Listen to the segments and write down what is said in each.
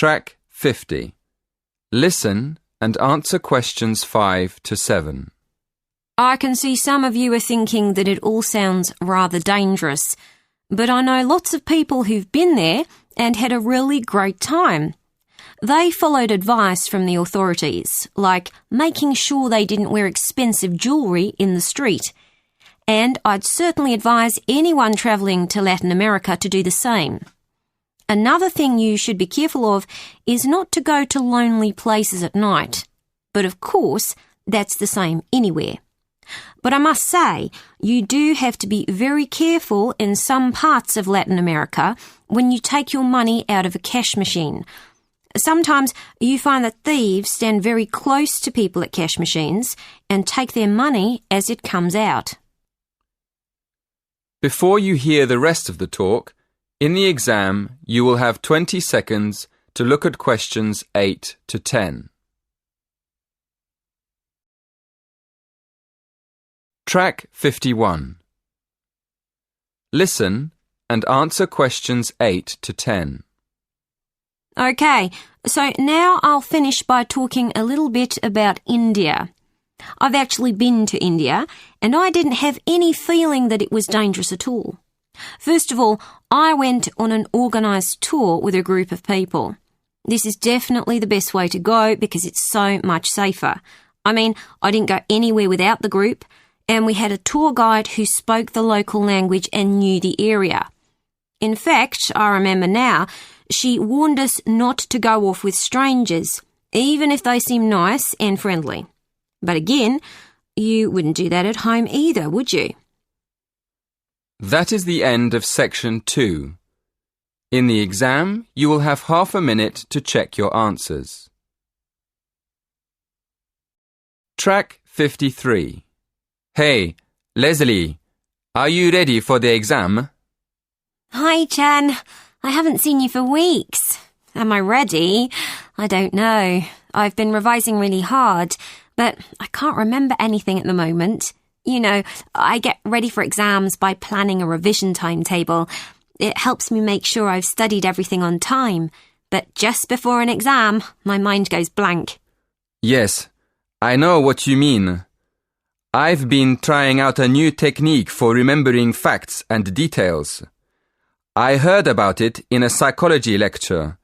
Track 50. Listen and answer questions 5 to 7. I can see some of you are thinking that it all sounds rather dangerous, but I know lots of people who've been there and had a really great time. They followed advice from the authorities, like making sure they didn't wear expensive jewellery in the street. And I'd certainly advise anyone travelling to Latin America to do the same. Another thing you should be careful of is not to go to lonely places at night. But of course, that's the same anywhere. But I must say, you do have to be very careful in some parts of Latin America when you take your money out of a cash machine. Sometimes you find that thieves stand very close to people at cash machines and take their money as it comes out. Before you hear the rest of the talk, in the exam you will have 20 seconds to look at questions 8 to 10. Track 51. Listen and answer questions 8 to 10. Okay, so now I'll finish by talking a little bit about India. I've actually been to India, and I didn't have any feeling that it was dangerous at all. First of all, I went on an organised tour with a group of people. This is definitely the best way to go because it's so much safer. I mean, I didn't go anywhere without the group, and we had a tour guide who spoke the local language and knew the area. In fact, I remember now, she warned us not to go off with strangers, even if they seem nice and friendly. But again, you wouldn't do that at home either, would you? That is the end of section 2. In the exam, you will have half a minute to check your answers. Track 53. Hey, Leslie, are you ready for the exam? Hi, Chan. I haven't seen you for weeks. Am I ready? I don't know. I've been revising really hard, but I can't remember anything at the moment. You know, I get ready for exams by planning a revision timetable. It helps me make sure I've studied everything on time. But just before an exam, my mind goes blank. Yes, I know what you mean. I've been trying out a new technique for remembering facts and details. I heard about it in a psychology lecture.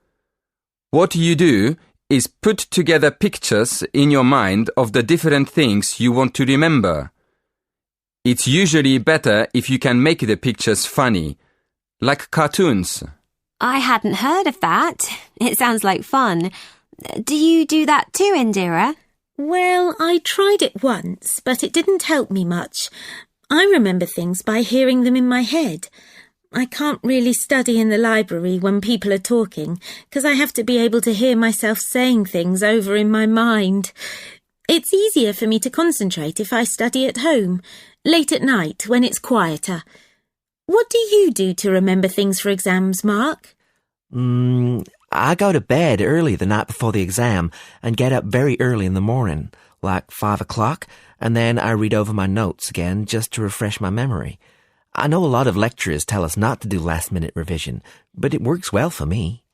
What you do is put together pictures in your mind of the different things you want to remember. It's usually better if you can make the pictures funny, like cartoons. I hadn't heard of that. It sounds like fun. Do you do that too, Indira? Well, I tried it once, but it didn't help me much. I remember things by hearing them in my head. I can't really study in the library when people are talking because I have to be able to hear myself saying things over in my mind. It's easier for me to concentrate if I study at home, late at night when it's quieter. What do you do to remember things for exams, Mark? I go to bed early the night before the exam and get up very early in the morning, like 5 o'clock, and then I read over my notes again just to refresh my memory. I know a lot of lecturers tell us not to do last-minute revision, but it works well for me.